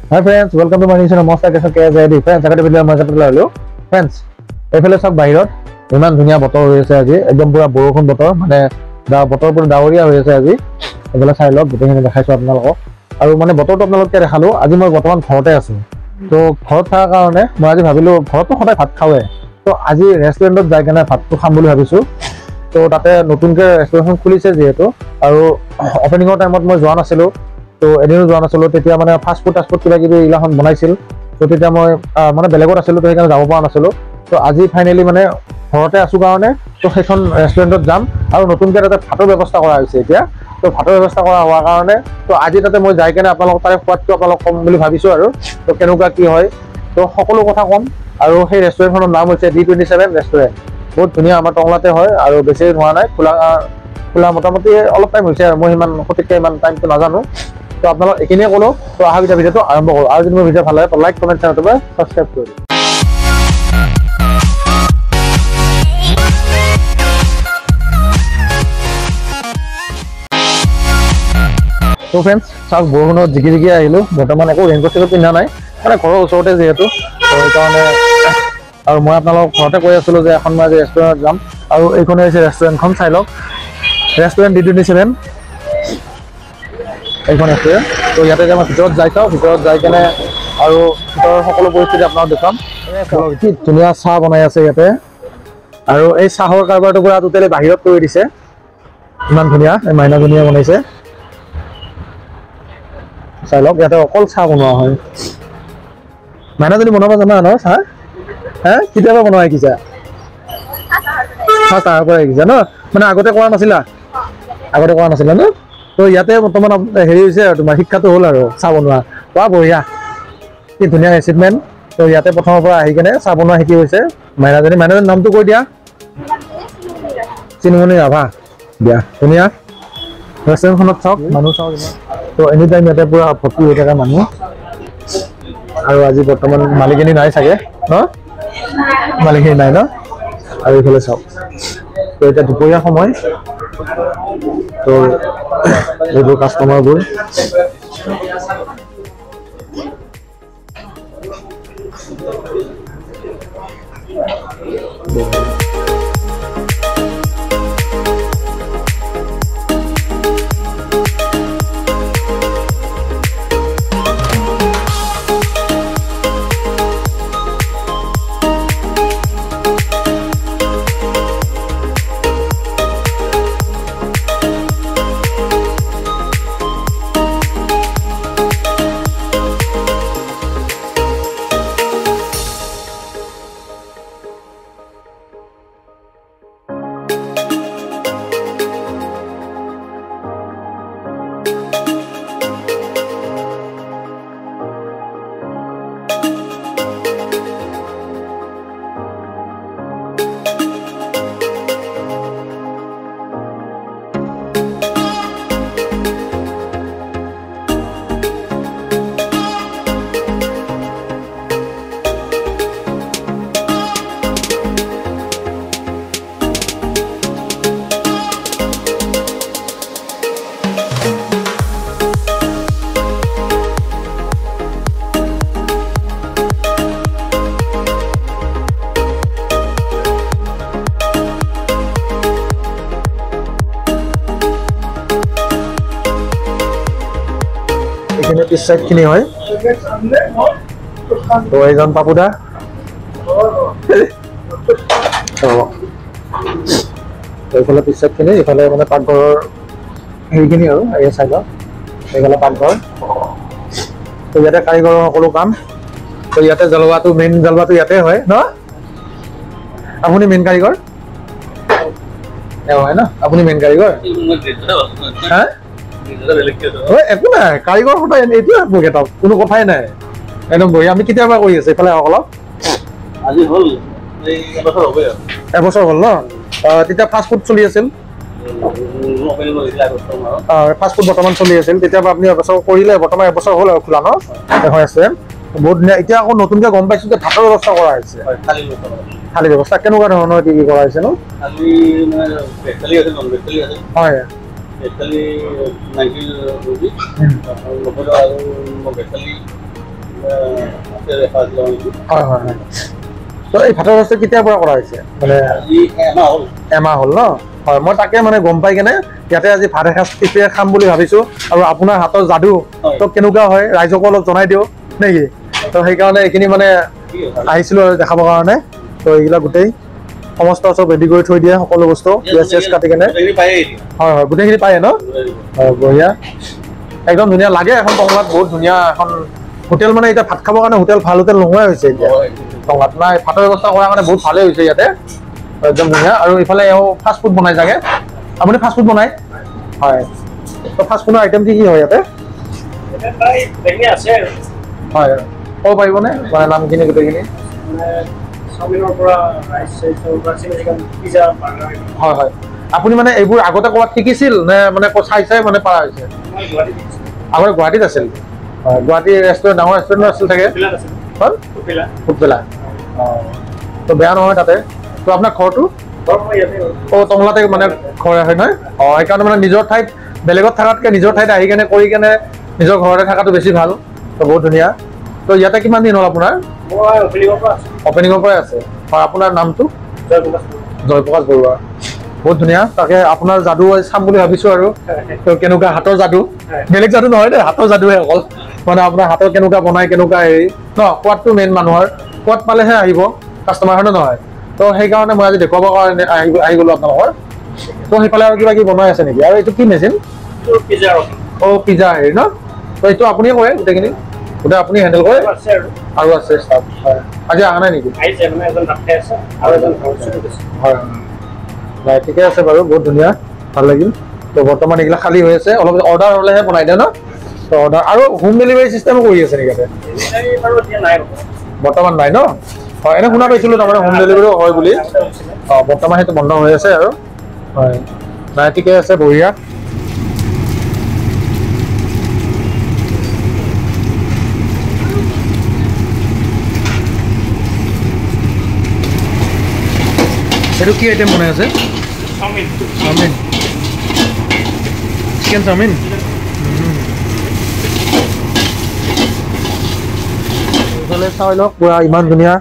Hi friends, welcome to my new channel. Most occasion KSID. Friends, আগতে video মই যাবলৈ হলো। Friends, এফালে সব বাহিৰত ইমান ধুনীয়া বতৰ হৈ আছে আজি। একদম পুৰা বৰষুণ বতৰ, মানে বতৰ পুৰা ডাৱৰীয়া হৈ আছে আজি। এফালে চাই লওক, গোটেইখিনি দেখাইছো আপোনালোকক। আৰু মানে বতৰটো আপোনালোকক দেখালো। আজি মই বৰ্তমান ঘৰতে আছো। তো ঘৰত থকাৰ কাৰণে মই আজি ভাবিলো ঘৰতো সদায় ভাত খাওৱে। তো আজি ৰেষ্টুৰেণ্টত যাই কেনে ভাতটো খাম বুলি ভাবিছো। তো তাতে নতুনকে ৰেষ্টুৰেণ্টখন খুলিছে যিহেতু, আৰু অপেনিঙৰ টাইমত মই যোৱা নাছিলো। তো এদিনো যোৱা নাছিলো, তেতিয়া মানে ফাষ্ট ফুড কিবা কিবি এইগিলাখন বনাইছিল। তো তেতিয়া মই মানে বেলেগত আছিলো, তো সেইকাৰণে যাব পৰা নাছিলো। তো আজি ফাইনেলি মানে ঘৰতে আছো কাৰণে তো সেইখন ৰেষ্টুৰেণ্টত যাম। আৰু নতুনকৈ তাতে ভাতৰ ব্যৱস্থা কৰা হৈছে এতিয়া। তো ভাতৰ ব্যৱস্থা কৰা হোৱাৰ কাৰণে তো আজি তাতে মই যাই কেনে আপোনালোকক তাৰে সোৱাদটো আপোনালোকক কম বুলি ভাবিছো। আৰু তো কেনেকুৱা কি হয় তো সকলো কথা ক'ম। আৰু সেই ৰেষ্টুৰেণ্টখনৰ নাম হৈছে D27 ৰেষ্টুৰেণ্ট। বহুত ধুনীয়া, আমাৰ টংলাতে হয় আৰু বেছি দিন হোৱা নাই খোলা মোটামুটি অলপ টাইম হৈছে আৰু মই সিমান সঠিককৈ ইমান টাইমটো নাজানো। তো আপোনালোক এইখিনিয়ে ক'লো। তো অহা ভিডিঅ'টো আৰম্ভ কৰোঁ। আৰু যদি মোৰ ভিডিঅ' ভাল লাগে তো লাইক কমেণ্ট চেনেলটো ছাবস্ক্ৰাইব কৰি দিওঁ। তো ফ্ৰেণ্ডছ চাওক, বৰষুণত জিকি জিকি আহিলোঁ। বৰ্তমান একো ৰেইনকোট চেইনকোট পিন্ধা নাই, মানে ঘৰৰ ওচৰতে যিহেতু, তো সেইকাৰণে। আৰু মই আপোনালোকক ঘৰতে কৈ আছিলোঁ যে এখন মই আজি ৰেষ্টুৰেণ্টত যাম। আৰু এইখনে হৈছে ৰেষ্টুৰেণ্টখন, চাই লওক। ৰেষ্টুৰেণ্ট D27 এইখন ৰেষ্টুৰেণ্ট। তো ইয়াতে যে মই ভিতৰত যাই চাওঁ, ভিতৰত যাই কেনে আৰু ভিতৰৰ সকলো পৰিস্থিতি আপোনাক দেখাম। কি ধুনীয়া চাহ বনাই আছে ইয়াতে। আৰু এই চাহৰ কাৰবাৰটো পুৰা টোটেলি বাহিৰত কৰি দিছে। ইমান ধুনীয়া এই মাইনাজনীয়ে বনাইছে। চাই লওক, ইয়াতে অকল চাহ বনোৱা হয়। মাইনাজনী বনাব জানা ন চাহ? কেতিয়াবা বনোৱা শিকিছা? তাৰ পৰা শিকিছা ন? মানে আগতে কৰা নাছিলা? আগতে কৰা নাছিলা ন? তো ইয়াতে বৰ্তমান হেৰি হৈছে আৰু তোমাৰ শিক্ষাটো হ'ল আৰু চাহ বনোৱা। বাহ বঢ়িয়া, কি ধুনীয়া এচিভমেণ্ট। তো ইয়াতে প্ৰথমৰ পৰা আহি কেনে চাহ বনোৱা শিকি হৈছে মাইনাজনীৰ নামটো কৈ দিয়া। চিনুমণি ৰাভা। দিয়া, ধুনীয়া। ৰেষ্টুৰেণ্টখনত চাওক, মানুহ চাওক ইমান। তো এনি টাইম ইয়াতে পুৰা ভৰ্তি হৈ থাকে মানুহ। আৰু আজি বৰ্তমান মালিকনী নাই চাগে ন? মালিকনী নাই ন? আৰু এইফালে চাওক, তো এতিয়া দুপৰীয়া সময়। তো এইবোৰ কাষ্টমাৰবোৰ। এইখিনি পিছ চাইডখিনি হয়। তো এইজন পাপুদা। এইফালে পিছ চাইডখিনি, এইফালে মানে পাকঘৰৰ হেৰিখিনি আৰু এই চাইডত। এইফালে পাকঘৰ। তো ইয়াতে কাৰিকৰৰ সকলো কাম। তো ইয়াতে জ্বলোৱাটো, মেইন জ্বলোৱাটো ইয়াতে হয় ন? আপুনি মেইন কাৰিকৰ? হয় ন? আপুনি মেইন কাৰিকৰ? একো নাই, কাৰিকৰ সদায় এইটোৱে মোক এটা, কোনো কথাই নাই। একদম বঢ়িয়া। আমি কেতিয়াবা কৰি আছো এইফালে অলপ আজি হ'ল এবছৰ হ'ল ন? তেতিয়া ফাষ্ট ফুড চলি আছিল। ফাষ্ট ফুড বৰ্তমান চলি আছিল। তেতিয়াবা আপুনি এবছৰ কৰিলে, বৰ্তমান এবছৰ হ'ল আৰু খোলা ন এখন ৰেষ্টুৰেণ্ট। বহুত ধুনীয়া। এতিয়া আকৌ নতুনকৈ গম পাইছো যে ভাতৰ ব্যৱস্থা কৰা হৈছে। থালি ব্যৱস্থা কেনেকুৱা ধৰণৰ কি কৰা হৈছে নো? হয়, হয় হয় হয় তো এই ভাতৰ ব্যৱস্থা কেতিয়াৰ পৰা কৰা হৈছে মানে এমাহ হ'ল ন হয় মই তাকে মানে গম পাই কেনে ইয়াতে আজি ভাত এসাঁজ তৃপ্তিৰে খাম বুলি ভাবিছোঁ আৰু আপোনাৰ হাতৰ যাদু তো কেনেকুৱা হয় ৰাইজকো অলপ জনাই দিওঁ নেকি তো সেইকাৰণে এইখিনি মানে আহিছিলোঁ আৰু দেখাবৰ কাৰণে তো এইবিলাক গোটেই সমস্ত চব ৰেডি কৰি থৈ দিয়ে সকলো বস্তু পিঁয়াজ চিয়াজ কাটি কেনে হয় হয় গোটেইখিনি পায়ে ন হয় বঢ়িয়া একদম ধুনীয়া লাগে এখন টংলাত বহুত ধুনীয়া এখন হোটেল মানে এতিয়া ভাত খাবৰ কাৰণে হোটেল ভাল হোটেল নোহোৱাই হৈছে এতিয়া টংলাত নাই ভাতৰ ব্যৱস্থা কৰাৰ কাৰণে বহুত ভালেই হৈছে ইয়াতে একদম ধুনীয়া আৰু ইফালে এওঁ ফাষ্ট ফুড বনাই চাগে আপুনি ফাষ্ট ফুড বনাই হয় তো ফাষ্ট ফুডৰ আইটেম কি হয় ইয়াতে হয় ক'ব পাৰিবনে মানে নামখিনি গোটেইখিনি হয় হয় আপুনি মানে এইবোৰ আগতে ক'ৰবাত শিকিছিল নে মানে চাই চাই মানে পাৰা হৈছে আগতে গুৱাহাটীত আছিল হয় গুৱাহাটীৰ ৰেষ্টুৰেণ্ট ডাঙৰ ৰেষ্টুৰেণ্ট আছিল চাগে ফুটবেলা অঁ তো বেয়া নহয় তাতে তো আপোনাৰ ঘৰটো অঁ টংলাতে মানে ঘৰ হয় নহয় অঁ সেইকাৰণে মানে নিজৰ ঠাইত বেলেগত থকাতকৈ নিজৰ ঠাইত আহি কেনে কৰি কেনে নিজৰ ঘৰতে থকাটো বেছি ভাল তো বহুত ধুনীয়া তো ইয়াতে কিমান দিন হ'ল আপোনাৰ অপেনিঙৰ পৰাই আছে হয় আপোনাৰ নামটো জয়প্ৰকাশ বৰুৱা বহুত ধুনীয়া তাকে আপোনাৰ যাদু চাম বুলি ভাবিছোঁ আৰু তো কেনেকুৱা হাতৰ যাদু বেলেগ যাদু নহয় দেই হাতৰ যাদুহে অকল মানে আপোনাৰ হাতৰ কেনেকুৱা বনাই কেনেকুৱা হেৰি ন সোৱাদটো মেইন মানুহৰ সোৱাদ পালেহে আহিব কাষ্টমাৰ হয়নে নহয় তো সেইকাৰণে মই আজি দেখুৱাবৰ কাৰণে আহি গ'লোঁ আপোনালোকৰ তো সেইফালে আৰু কিবা কিবি বনাই আছে নেকি আৰু এইটো কি মেচিন অঁ পিজ্জা হেৰি ন তো এইটো আপুনিয়ে কৰে গোটেইখিনি গোটেই আপুনি হেণ্ডেল কৰে আৰু আছে ষ্টাফ হয় আজি অহা নাই নেকি হয় নাই ঠিকে আছে বাৰু বহুত ধুনীয়া ভাল লাগিল তো বৰ্তমান এইবিলাক খালী হৈ আছে অলপ অৰ্ডাৰ হ'লেহে বনাই দিয়ে ন তো অৰ্ডাৰ আৰু হোম ডেলিভাৰী চিষ্টেমো কৰি আছে নেকি ইয়াতে বৰ্তমান নাই ন হয় এনে শুনা পাইছিলোঁ তাৰমানে হোম ডেলিভাৰীও হয় বুলি অঁ বৰ্তমান সেইটো বন্ধ হৈ আছে আৰু হয় নাই ঠিকে আছে বঢ়িয়া এইটো কি আইটেম বনাই আছে চাওমিন চিকেন চাওমিন এইফালে চাই লওক পুৰা ইমান ধুনীয়া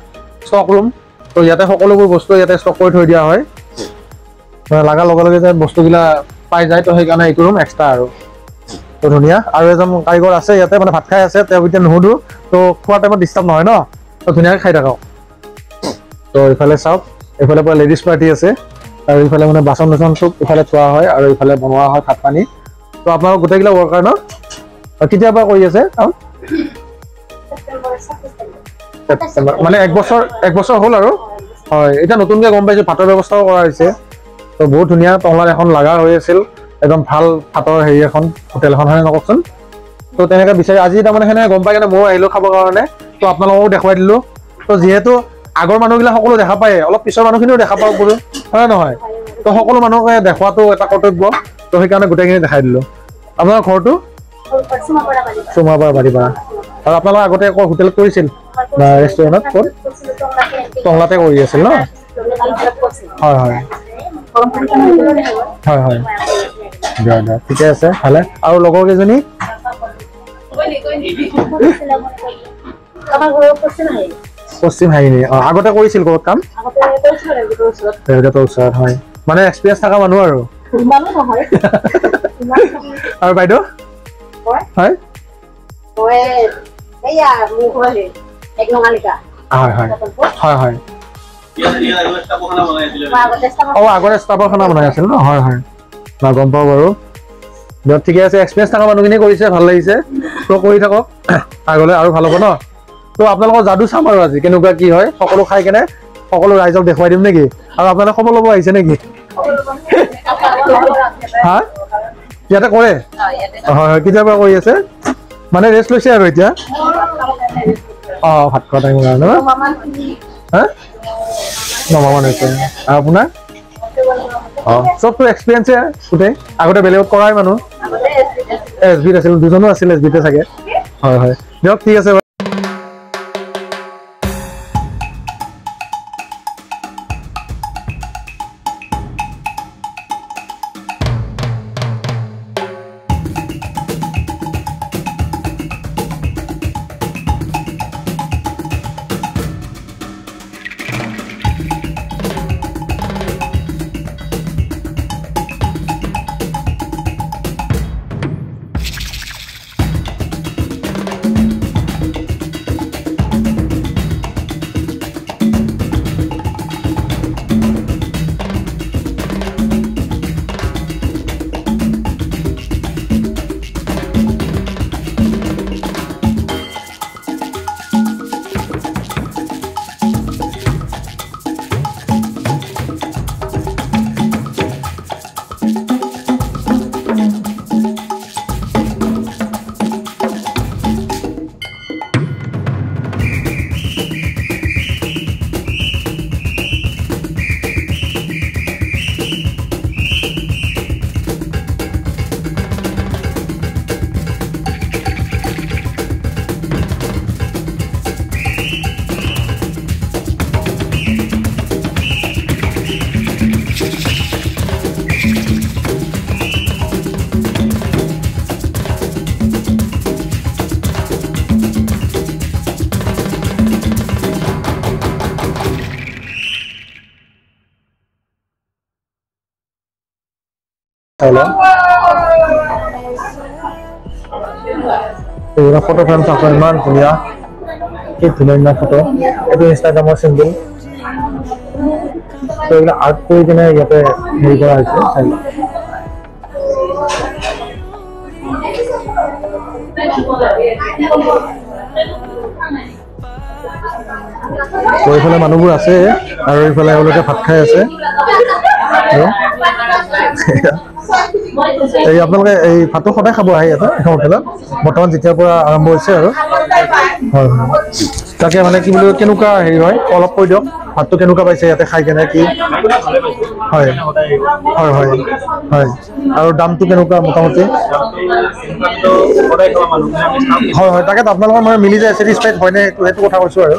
ষ্টক ৰুম তো ইয়াতে সকলোবোৰ বস্তু ইয়াতে ষ্টক কৰি থৈ দিয়া হয় লগাৰ লগে লগে যে বস্তুবিলাক পাই যায় তো সেইকাৰণে এইটো ৰুম এক্সট্ৰা আৰু তো ধুনীয়া আৰু এজন কাৰিকৰ আছে ইয়াতে মানে ভাত খাই আছে তেওঁ এতিয়া নুসুধো তো খোৱাৰ টাইমত ডিষ্টাৰ্ব নহয় ন তো ধুনীয়াকৈ খাই থাকক তো ইফালে চাওক এইফালে পৰা লেডিজ পাৰ্টি আছে আৰু ইফালে মানে বাচন চাচন চব ইফালে থোৱা হয় আৰু ইফালে বনোৱা হয় ভাত পানী তো আপোনালোক গোটেইবিলাক ৱৰ্কাৰ ন কেতিয়াৰ পৰা কৰি আছে কাম মানে এক বছৰ হ'ল আৰু হয় এতিয়া নতুনকৈ গম পাইছোঁ ভাতৰ ব্যৱস্থাও কৰা হৈছে তো বহুত ধুনীয়া টংলাত এখন লাগা হৈ আছিল একদম ভাল ভাতৰ হেৰি এখন হোটেল এখন হয়নে নকওকচোন তো তেনেকৈ বিচাৰি আজি তাৰমানে সেনেকৈ গম পাই কেনে ময়ো আহিলোঁ খাবৰ কাৰণে তো আপোনালোককো দেখুৱাই দিলোঁ তো যিহেতু আগৰ মানুহবিলাক সকলো দেখা পায় অলপ পিছৰ মানুহখিনিও দেখা পাওক বোলো হয় নহয় তো সকলো মানুহকে দেখুৱাটো এটা কৰ্তব্য তো সেইকাৰণে গোটেইখিনি দেখাই দিলোঁ আপোনাৰ ঘৰটো চুমাপাৰা বাৰীপাৰা আৰু আপোনালোকে আগতে আকৌ হোটেল কৰিছিল বা ৰেষ্টুৰেণ্টত ক'ত টংলাতে কৰি আছিল ন হয় হয় হয় হয় দিয়া দিয়া ঠিকে আছে ভালে আৰু লগৰ কেইজনী পশ্চিম হাইনি অঁ আগতে কৰিছিল ক'ত কাম ওচৰত হয় মানে এক্সপিৰিয়েঞ্চ থকা মানুহ আৰু আৰু বাইদেউ হয় হয় হয় হয় হয় অঁ আগতে ষ্টাফৰ খানা বনাই আছিল ন হয় হয় মই গম পাওঁ বাৰু দিয়ক ঠিকে আছে এক্সপিৰিয়েঞ্চ থকা মানুহখিনিয়ে কৰিছে ভাল লাগিছে তো কৰি থাকক আগলৈ আৰু ভাল হ'ব ন তো আপোনালোকৰ যাদু চাম আৰু আজি কেনেকুৱা কি হয় সকলো খাই কেনে সকলো ৰাইজক দেখুৱাই দিম নেকি আৰু আপোনালোকে খবৰ ল'ব আহিছে নেকি হা ইয়াতে কৰে হয় হয় কেতিয়াৰ পৰা কৰি আছে মানে ৰেষ্ট লৈছে আৰু এতিয়া অঁ ভাত খোৱা টাইমৰ কাৰণে হা নমামান হৈছে আৰু আপোনাৰ অঁ চবতো এক্সপিৰিয়েঞ্চে গোটেই আগতে বেলেগত কৰাই মানুহ এছ বিত আছিল দুজনো আছিল এছ বিতে চাগে হয় হয় দিয়ক ঠিক আছে Hello. Ini foto frame sampai mana punya? Itu mana foto? Itu Instagram or single. So ini art koi jenis ya pe hari kau aja. So এইফালে মানুহবোৰ আছে আৰু এইফালে এওঁলোকে ভাত খাই আছে এই আপোনালোকে এই ভাতটো সদায় খাব আহি ইয়াতে এখন হোটেলত বৰ্তমান যেতিয়াৰ পৰা আৰম্ভ হৈছে আৰু হয় তাকে মানে কি বুলি কেনেকুৱা হেৰি হয় অলপ কৈ দিয়ক ভাতটো কেনেকুৱা পাইছে ইয়াতে খাই কেনে কি হয় হয় হয় হয় আৰু দামটো কেনেকুৱা মোটামুটি হয় হয় তাকে আপোনালোকৰ মানে মিলি যায় ছেটিছফাইড হয়নে সেইটো কথা কৈছোঁ আৰু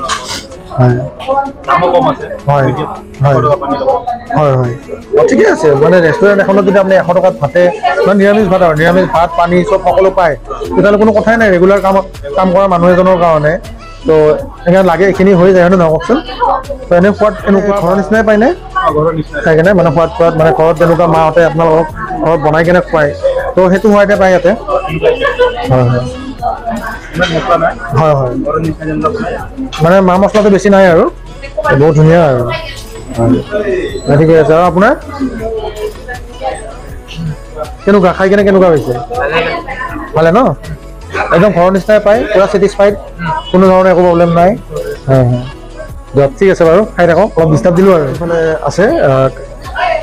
ঠিকে আছে মানে ৰেষ্টুৰেণ্ট এখনত যদি আপুনি 100 টকাত ভাতে মানে নিৰামিষ ভাত আৰু নিৰামিষ ভাত পানী চব সকলো পায় তেতিয়াহ'লে কোনো কথাই নাই ৰেগুলাৰ কাম কৰা মানুহ এজনৰ কাৰণে তো সেইকাৰণে লাগে এইখিনি হৈ যায় হয়নে নহয় কওকচোন তো এনে সোৱাদ এনেকুৱা ঘৰৰ নিচিনাই পায়নে খাই কেনে মানে সোৱাদ মানে ঘৰত যেনেকুৱা মাহঁতে আপোনালোকক ঘৰত বনাই কেনে খুৱায় তো সেইটো সোৱাদে পায় ইয়াতে হয় হয় মানে মা মছলাটো বেছি নাই আৰু বহুত ধুনীয়া আৰু ঠিকে আছে আৰু আপোনাৰ কেনেকুৱা খাই কেনে কেনেকুৱা হৈছে ভালে ন একদম ঘৰৰ নিচিনাই পায় পুৰা ছেটিছফাইড কোনো ধৰণৰ একো প্ৰব্লেম নাই দিয়ক ঠিক আছে বাৰু খাই থাকক অলপ ডিষ্টাৰ্ব দিলোঁ আৰু এইফালে আছে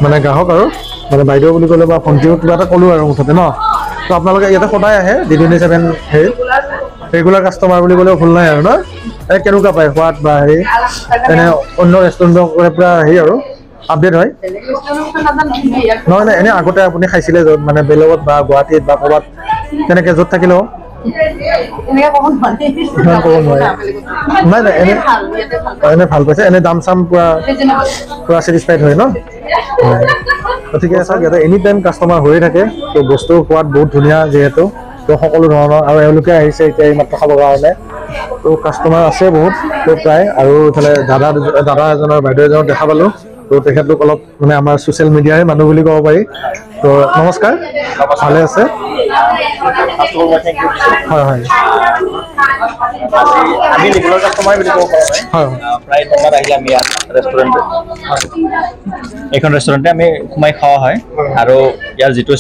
মানে গ্ৰাহক আৰু মানে বাইদেউ বুলি ক'লে বা ভণ্টিও কিবা এটা ক'লোঁ আৰু মুঠতে ন তো আপোনালোকে ইয়াতে সদায় আহে D27 হেৰি ৰেগুলাৰ কাষ্টমাৰ বুলি ক'লেও ভুল নাই আৰু ন এই কেনেকুৱা পায় সোৱাদ বা হেৰি এনে অন্য ৰেষ্টুৰেণ্টৰ পৰা হেৰি আৰু আপডেট হয় নহয় নাই এনেই আগতে আপুনি খাইছিলে য'ত মানে বেলেগত বা গুৱাহাটীত বা ক'ৰবাত তেনেকৈ য'ত থাকিলেও নাই নাই এনে ভাল পাইছে এনে দাম চাম পুৰা ছেটিছফাইড হয় ন গতিকে চাওক ইয়াতে এনি টাইম কাষ্টমাৰ হৈয়ে থাকে তো বস্তুৰ সোৱাদ বহুত ধুনীয়া যিহেতু তো সকলো ধৰণৰ আৰু এওঁলোকে আহিছে এতিয়া এইমাত্ৰ খাবৰ কাৰণে তো কাষ্টমাৰ আছে বহুত তো প্ৰায় আৰু এইফালে দাদা এজনৰ বাইদেউ এজনক দেখা পালোঁ তো তেখেতলোক অলপ মানে আমাৰ ছ'চিয়েল মিডিয়াৰে মানুহ বুলি ক'ব পাৰি তো নমস্কাৰ ভালে আছে হয় হয় আমি ৰেগুলাৰ কাষ্টমাৰ বুলি ক'ব পাৰোঁ হয় প্ৰায় সময়ত আহিলে আমি ইয়াত ৰেষ্টুৰেণ্টত এইখন ৰেষ্টুৰেণ্টে আমি সোমাই খোৱা হয় আৰু ইয়াৰ যিটো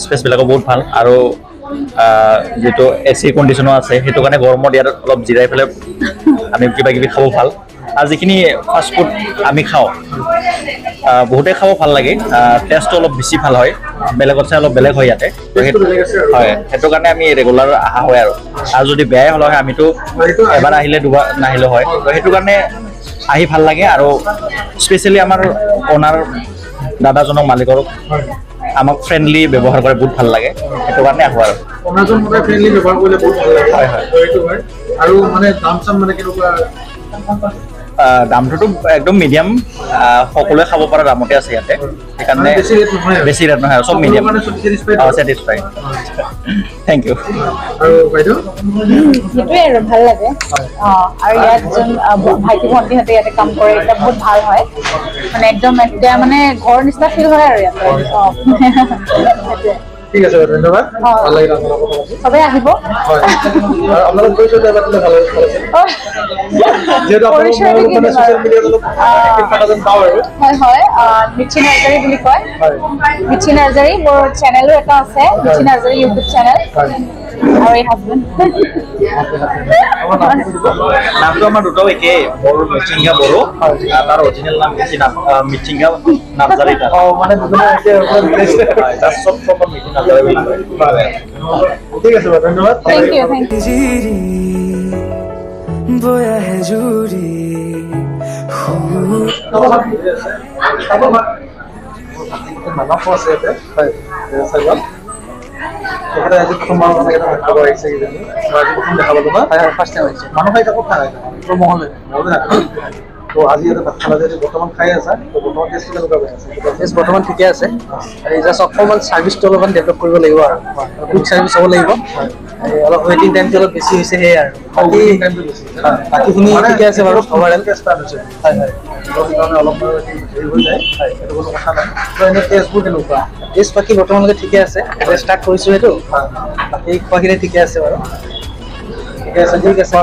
স্পেচবিলাকো বহুত ভাল আৰু যিটো AC কণ্ডিশ্যনো আছে সেইটো কাৰণে গৰমত ইয়াত অলপ জিৰাই পেলাই আমি কিবা কিবি খাব ভাল আৰু যিখিনি ফাষ্ট ফুড আমি খাওঁ বহুতে খাব ভাল লাগে টেষ্টটো অলপ বেছি ভাল হয় বেলেগত চাই অলপ বেলেগ হয় ইয়াতে হয় সেইটো কাৰণে আমি ৰেগুলাৰ অহা হয় আৰু যদি বেয়াই হ'ল হয় আমিতো এবাৰ আহিলে দুবাৰ নাহিলে হয় তো সেইটো কাৰণে আহি ভাল লাগে আৰু স্পেচিয়েলি আমাৰ অনাৰ দাদাজনক মালিকক আমাক ফ্ৰেণ্ডলি ব্যৱহাৰ কৰে বহুত ভাল লাগে সেইটো কাৰণে আহোঁ আৰু অনাজন মতে ফ্ৰেণ্ডলি ব্যৱহাৰ কৰিলে বহুত ভাল লাগে হয় হয় এইটো হয় আৰু মানে দাম চাম মানে কেনেকুৱা দামটোতো একদম মিডিয়াম সকলোৱে খাব পৰা দামতে আছে ইয়াতে সেইকাৰণে বেছি ৰেট নহয় আৰু চব মিডিয়াম ছেটিছফাইড থেংক ইউ আৰু বাইদেউ সেইটোৱে আৰু ভাল লাগে আৰু ইয়াত যোন ভাইটি ভণ্টিহঁতে ইয়াতে কাম কৰে এতিয়া বহুত ভাল হয় মানে একদম এতিয়া মানে ঘৰৰ নিচিনা ফিল হয় আৰু ইয়াতে সেইটোৱে ঠিক আছে ধন্যবাদ ভাল লাগিল সবে আহিব হয় আপোনালোক কৈছে যে এবাৰ ভাল লাগিছে যেটা আপুনি মানে সোশ্যাল মিডিয়াত কিমান পাওঁ আৰু হয় হয় মিঠি নাৰ্জাৰী বুলি কয় মিঠি নাৰ্জাৰী মোৰ চেনেলো এটা আছে মিঠি নাৰ্জাৰী ইউটিউব চেনেল আৰু এই হাজবেণ্ড নামটো আমাৰ দুটাও একেই মোৰ মিচিংগা বড়ো তাৰ অৰিজিনেল নাম মিচিংগা নাৰ্জাৰী মানে দুজনে একে তাৰ চব মিচিং নাৰ্জাৰী বুলি কয় ঠিক আছে ধন্যবাদ থেংক ইউ बोया है जूरी বৰ্তমান ঠিকে আছে জাষ্ট অকণমান ছাৰ্ভিচটো অলপমান ডেভেলপ কৰিব লাগিব আৰু কুইক ছাৰ্ভিচ হ'ব লাগিব অলপ ৱেটিং টাইমটো অলপ বেছি হৈছে সেই আৰু বাকীখিনি ঠিকে আছে বাৰু ওভাৰঅল ষ্টাৰ্ট হৈছে হয় হয় কাৰণে অলপ হেৰি হৈ যায় হয় সেইটো কোনো কথা নাই তো এনে টেষ্টবোৰ কেনেকুৱা টেষ্ট বাকী বৰ্তমানলৈকে ঠিকে আছে এতিয়া ষ্টাৰ্ট কৰিছোঁ সেইটো বাকী খোৱাখিনি ঠিকে আছে বাৰু ঠিক আছে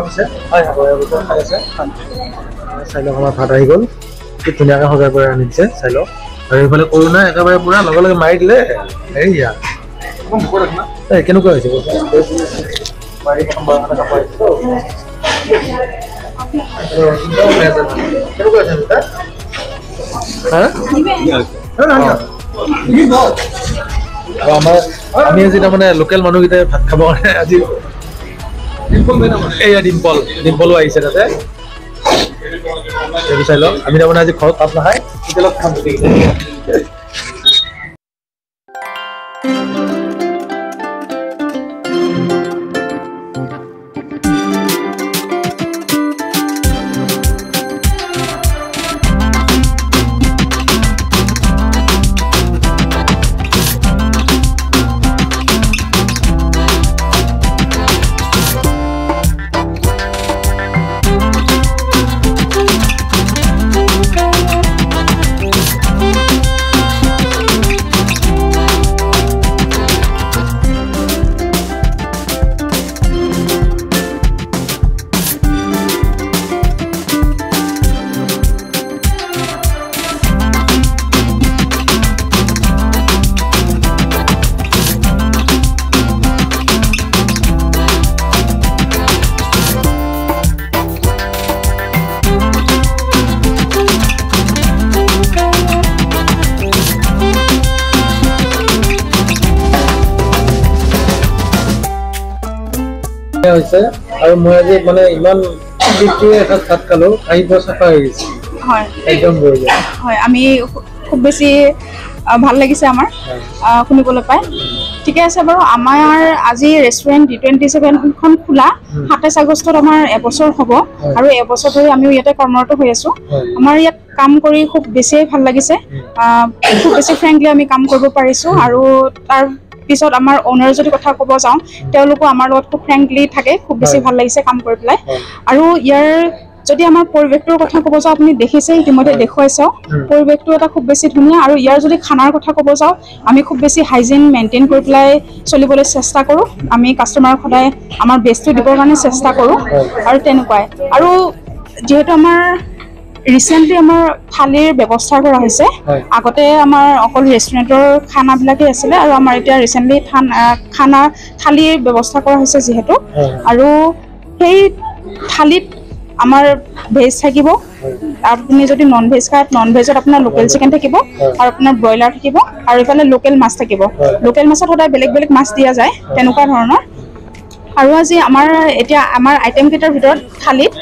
পিছে হয় হয় খাই আছে চাই লওক আমাৰ ভাত আহি গ'ল কি ধুনীয়াকৈ সজাই পৰাই আনি দিছে চাই লওক আৰু এইফালে কৰোণা একেবাৰে পূৰা লগে লগে মাৰি দিলে হেৰি কেনেকুৱা হৈছে আমি আজি তাৰমানে লোকেল মানুহকেইটাই ভাত খাবৰ কাৰণে আজি এয়া ডিম্পলো আহিছে তাতে সেইটো চাই লওক আমি তাৰমানে আজি ঘৰত ভাত নাখায় হোটেলত খাম হৈছে আৰু মই আজি মানে ইমান তৃপ্তিৰে এসাঁজ ভাত খালো আহি পোৱা চাফা হৈ গৈছে হয় একদম বঢ়িয়া হয় আমি খুব বেছি ভাল লাগিছে আমাৰ শুনিবলৈ পাই ঠিকে আছে বাৰু আমাৰ আজি ৰেষ্টুৰেণ্ট D27খন খোলা 27 আগষ্টত আমাৰ এবছৰ হ'ব আৰু এবছৰ ধৰি আমি ইয়াতে কৰ্মৰত হৈ আছো আমাৰ ইয়াত কাম কৰি খুব বেছি ভাল লাগিছে খুব বেছি ফ্ৰেংকলি আমি কাম কৰিব পাৰিছো আৰু তাৰ পিছত আমাৰ ওনাৰ যদি কথা ক'ব যাওঁ তেওঁলোকো আমাৰ লগত খুব ফ্ৰেংকলি থাকে খুব বেছি ভাল লাগিছে কাম কৰি পেলাই আৰু ইয়াৰ যদি আমাৰ পৰিৱেশটোৰ কথা ক'ব যাওঁ আপুনি দেখিছে ইতিমধ্যে দেখুৱাইছে পৰিৱেশটো এটা খুব বেছি ধুনীয়া আৰু ইয়াৰ যদি খানাৰ কথা ক'ব যাওঁ আমি খুব বেছি হাইজিন মেইনটেইন কৰি পেলাই চলিবলৈ চেষ্টা কৰোঁ আমি কাষ্টমাৰক সদায় আমাৰ বেষ্টটো দিবৰ কাৰণে চেষ্টা কৰোঁ আৰু তেনেকুৱাই আৰু যিহেতু আমাৰ ৰিচেণ্টলি আমাৰ থালিৰ ব্যৱস্থা কৰা হৈছে আগতে আমাৰ অকল ৰেষ্টুৰেণ্টৰ খানাবিলাকেই আছিলে আৰু আমাৰ এতিয়া ৰিচেণ্টলি খানা থালিৰ ব্যৱস্থা কৰা হৈছে যিহেতু আৰু সেই থালিত আমাৰ ভেজ থাকিব আপুনি যদি নন ভেজ খায় নন ভেজত আপোনাৰ লোকেল চিকেন থাকিব আৰু আপোনাৰ ব্ৰইলাৰ থাকিব আৰু ইফালে লোকেল মাছ থাকিব লোকেল মাছত সদায় বেলেগ বেলেগ মাছ দিয়া যায় তেনেকুৱা ধৰণৰ আৰু আজি এতিয়া আমাৰ আইটেম কেইটাৰ ভিতৰত থালিত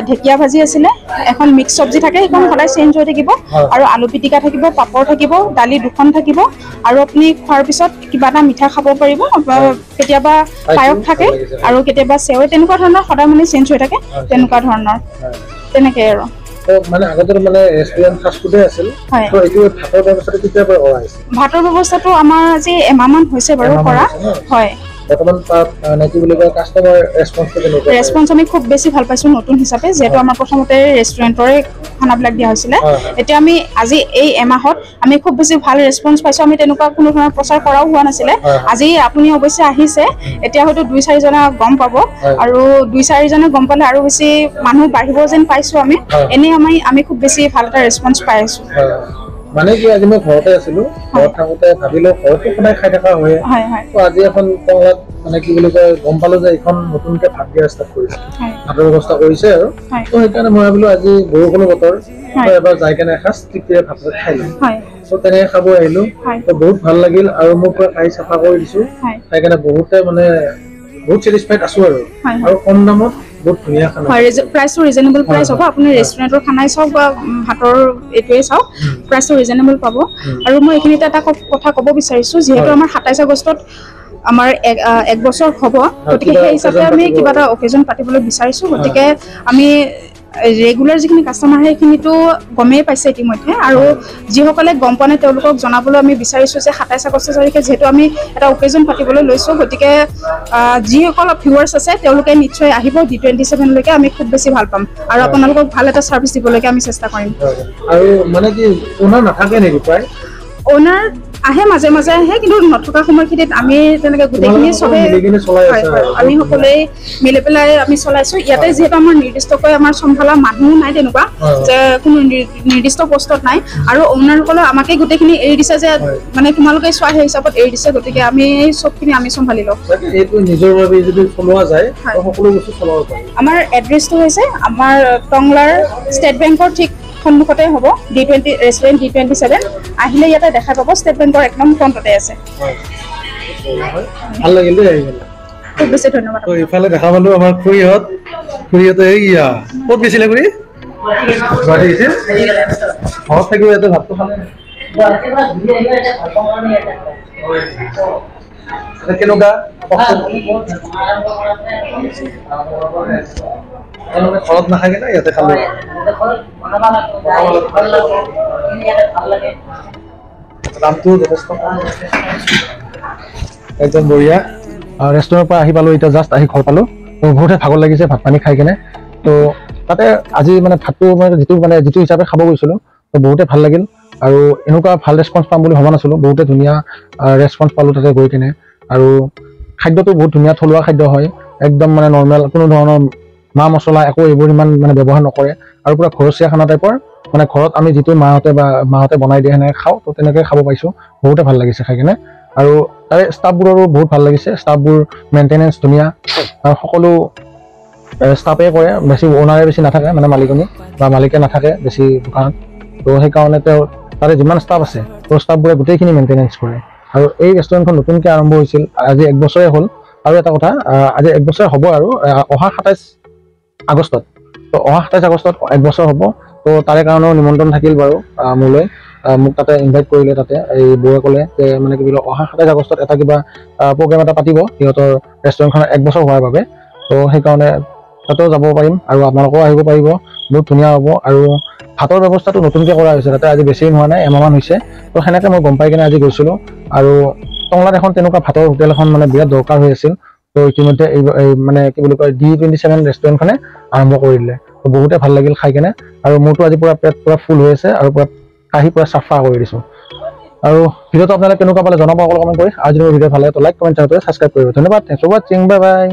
ঢেকীয়া ভাজি আছিলে এখন মিক্স চব্জি থাকে সেইখন সদায় চেঞ্জ হৈ থাকিব আৰু আলু পিটিকা থাকিব পাপৰ থাকিব দালি দুখন থাকিব আৰু আপুনি খোৱাৰ পিছত কিবা এটা মিঠা খাব পাৰিব কেতিয়াবা পায়স থাকে আৰু কেতিয়াবা চেৱৈ তেনেকুৱা ধৰণৰ সদায় মানে চেঞ্জ হৈ থাকে তেনেকুৱা ধৰণৰ তেনেকৈ আৰু মানে আগতে মানে ৰেষ্টুৰেণ্ট ফাষ্ট ফুডে আছিল তো এইটো ভাতৰ ব্যৱস্থাটো কেতিয়াৰ পৰা কৰা হৈছে ভাতৰ ব্যৱস্থাটো আমাৰ আজি এমাহমান হৈছে বাৰু কৰা হয় বৰ্তমান তাত কি বুলি কয় কাষ্টমাৰ ৰেছপন্স আমি খুব বেছি ভাল পাইছোঁ নতুন হিচাপে যিহেতু আমাৰ প্ৰথমতে ৰেষ্টুৰেণ্টৰে খানাবিলাক দিয়া হৈছিলে এতিয়া আমি আজি এই এমাহত আমি খুব বেছি ভাল ৰেছপন্স পাইছোঁ আমি তেনেকুৱা কোনো ধৰণৰ প্ৰচাৰ কৰাও হোৱা নাছিলে আজি আপুনি অৱশ্যে আহিছে এতিয়া হয়তো 2-4জনে গম পাব আৰু 2-4জনে গম পালে আৰু বেছি মানুহ বাঢ়িব যেন পাইছোঁ আমি এনেই আমি খুব বেছি ভাল এটা ৰেছপন্স পাই আছোঁ মানে কি আজি মই ঘৰতে আছিলো ঘৰত থাকোতে ভাবিলো ঘৰতো সদায় খাই থকা হয় তো আজি এখন কংলাত মানে কি বুলি কয় গম পালো যে এইখন নতুনকে ভাত দিয়া ষ্টাৰ্ট কৰিছে ভাতৰ ব্যৱস্থা কৰিছে আৰু তো সেইকাৰণে মই ভাবিলো আজি বৰষুণৰ বতৰ এবাৰ যাই কেনে এসাঁজ তৃপ্তিৰে ভাত খাই লওঁ তো তেনেকৈ খাব আহিলো তো বহুত ভাল লাগিল আৰু মই পুৰা খাই চাফা কৰি দিছো খাই কেনে বহুতে মানে বহুত ছেটিছফাইড আছো আৰু কম দামত বহুত ধুনীয়া খানা হয় প্ৰাইচটো ৰিজনেবল প্ৰাইচ হ'ব আপুনি ৰেষ্টুৰেণ্টৰ খানাই চাওক বা ভাতৰ এইটোৱে চাওক প্ৰাইচটো ৰিজনেবল পাব আৰু মই এইখিনিতে এটা কথা ক'ব বিচাৰিছোঁ যিহেতু আমাৰ 27 আগষ্টত আমাৰ এক বছৰ হ'ব গতিকে সেই হিচাপে আমি কিবা এটা অকেজন পাতিবলৈ বিচাৰিছোঁ গতিকে আমি ৰেগুলাৰ যিখিনি কাষ্টমাৰ আহে সেইখিনিতো গমেই পাইছে ইতিমধ্যে আৰু যিসকলে গম পোৱা নাই তেওঁলোকক জনাবলৈ আমি বিচাৰিছোঁ যে 27 আগষ্ট তাৰিখে যিহেতু আমি এটা অকেজন পাতিবলৈ লৈছোঁ গতিকে যিসকল ভিউৱাৰ্ছ আছে তেওঁলোকে নিশ্চয় আহিব D27 লৈকে আমি খুব বেছি ভাল পাম আৰু আপোনালোকক ভাল এটা ছাৰ্ভিচ দিবলৈকে আমি চেষ্টা কৰিম আৰু মানে কি ওনাৰ নাথাকে নেকি প্ৰায় ওনাৰ আহে মাজে মাজে আহে কিন্তু নথকা সময়খিনিত আমি তেনেকৈ গোটেইখিনি চবে আমি সকলোৱে মিলি পেলাই আমি চলাইছোঁ ইয়াতে যিহেতু আমাৰ নিৰ্দিষ্টকৈ আমাৰ চম্ভালা মানুহ নাই তেনেকুৱা যে কোনো নিৰ্দিষ্ট পষ্টত নাই আৰু অ'নাৰসকলে আমাকে গোটেইখিনি এৰি দিছে যে মানে তোমালোকে চোৱা সেই হিচাপত এৰি দিছে গতিকে আমি চবখিনি আমি চম্ভালি লওঁ এইটো নিজৰ বাবে যদি চলোৱা যায় সকলো বস্তু চলাব পাৰি আমাৰ এড্ৰেছটো হৈছে আমাৰ টংলাৰ ষ্টেট বেংকৰ ঠিক সন্মুখতে হ'ব D20 ৰেষ্টুৰেণ্ট D27 আহিলে ইয়াতে দেখা পাব ষ্টেট বেংকৰ একদম ফ্ৰণ্টতে আছে ভাল লাগিল দেই আহি খুব বেছি ধন্যবাদ তো ইফালে দেখা পালো আমাৰ খুৰীহঁতে এইয়া ক'ত গৈছিলে খুৰী গুৱাহাটী গৈছে ঘৰত থাকিব ইয়াতে ভাতটো খালে কেনেকুৱা ঘৰত নাথাকে না ইয়াতে খালো দামটো যথেষ্ট একদম বঢ়িয়া ৰেষ্টুৰেণ্টৰ পৰা আহি পালোঁ এতিয়া জাষ্ট আহি ঘৰ পালোঁ তো বহুতে ভাগৰ লাগিছে ভাত পানী খাই কেনে তো তাতে আজি মানে ভাতটো মানে যিটো হিচাপে খাব গৈছিলোঁ তো বহুতে ভাল লাগিল আৰু এনেকুৱা ভাল ৰেছপন্স পাম বুলি ভবা নাছিলোঁ বহুতে ধুনীয়া ৰেছপন্স পালোঁ তাতে গৈ কিনে আৰু খাদ্যটো বহুত ধুনীয়া থলুৱা খাদ্য হয় একদম মানে নৰ্মেল কোনো ধৰণৰ মা মছলা একো এইবোৰ ইমান মানে ব্যৱহাৰ নকৰে আৰু পুৰা ঘৰচীয়া খানা টাইপৰ মানে ঘৰত আমি যিটো মাহঁতে বনাই দিয়ে সেনেকৈ খাওঁ তো তেনেকৈ খাব পাইছোঁ বহুতে ভাল লাগিছে খাই কিনে আৰু তাৰে ষ্টাফবোৰৰো বহুত ভাল লাগিছে ষ্টাফবোৰ মেইনটেনেঞ্চ ধুনীয়া আৰু সকলো ষ্টাফে কৰে বেছি অ'নাৰে বেছি নাথাকে মানে মালিকনী বা মালিকে নাথাকে বেছি দোকানত তো সেইকাৰণে তেওঁ তাৰে যিমান ষ্টাফ আছে তো ষ্টাফবোৰে গোটেইখিনি মেইনটেনেঞ্চ কৰে আৰু এই ৰেষ্টুৰেণ্টখন নতুনকৈ আৰম্ভ হৈছিল আজি 1 বছৰে হ'ল আৰু এটা কথা আজি 1 বছৰ হ'ব আৰু অহা 27 আগষ্টত তো অহা 27 আগষ্টত 1 বছৰ হ'ব তো তাৰে কাৰণেও নিমন্ত্ৰণ থাকিল বাৰু মোলৈ মোক তাতে ইনভাইট কৰিলে তাতে এই বৌয়ে ক'লে যে মানে কি বোলে অহা 27 আগষ্টত এটা কিবা প্ৰগ্ৰেম এটা পাতিব সিহঁতৰ ৰেষ্টুৰেণ্টখনৰ 1 বছৰ হোৱাৰ বাবে তো সেইকাৰণে তাতেও যাব পাৰিম আৰু আপোনালোকেও আহিব পাৰিব বহুত ধুনীয়া হ'ব আৰু ভাতৰ ব্যৱস্থাটো নতুনকৈ কৰা হৈছে তাতে আজি বেছি হোৱা নাই এমাহমান হৈছে তো সেনেকৈ মই গম পাই কিনে আজি গৈছিলোঁ আৰু টংলাত এখন তেনেকুৱা ভাতৰ হোটেল এখন মানে বিৰাট দৰকাৰ হৈ আছিল তো ইতিমধ্যে এই মানে কি বুলি কয় D27 ৰেষ্টুৰেণ্টখনে আৰম্ভ কৰি দিলে তো বহুতে ভাল লাগিল খাই কেনে আৰু মোৰতো আজি পুৰা পেট পুৰা ফুল হৈ আছে আৰু পুৰা কাঢ়ি পুৰা চাফা কৰি দিছোঁ আৰু ভিডিঅ'টো আপোনালোকে কেনেকুৱা পালে জনাব অকল কমেণ্ট কৰি আৰু যদি মোৰ ভিডিঅ' ভাল লাগে তো লাইক কমেণ্ট শ্বেয়াৰ কৰি ছাবস্ক্ৰাইব কৰিব ধন্যবাদ থেংকছ ফৰ ৱাচিং বাই বাই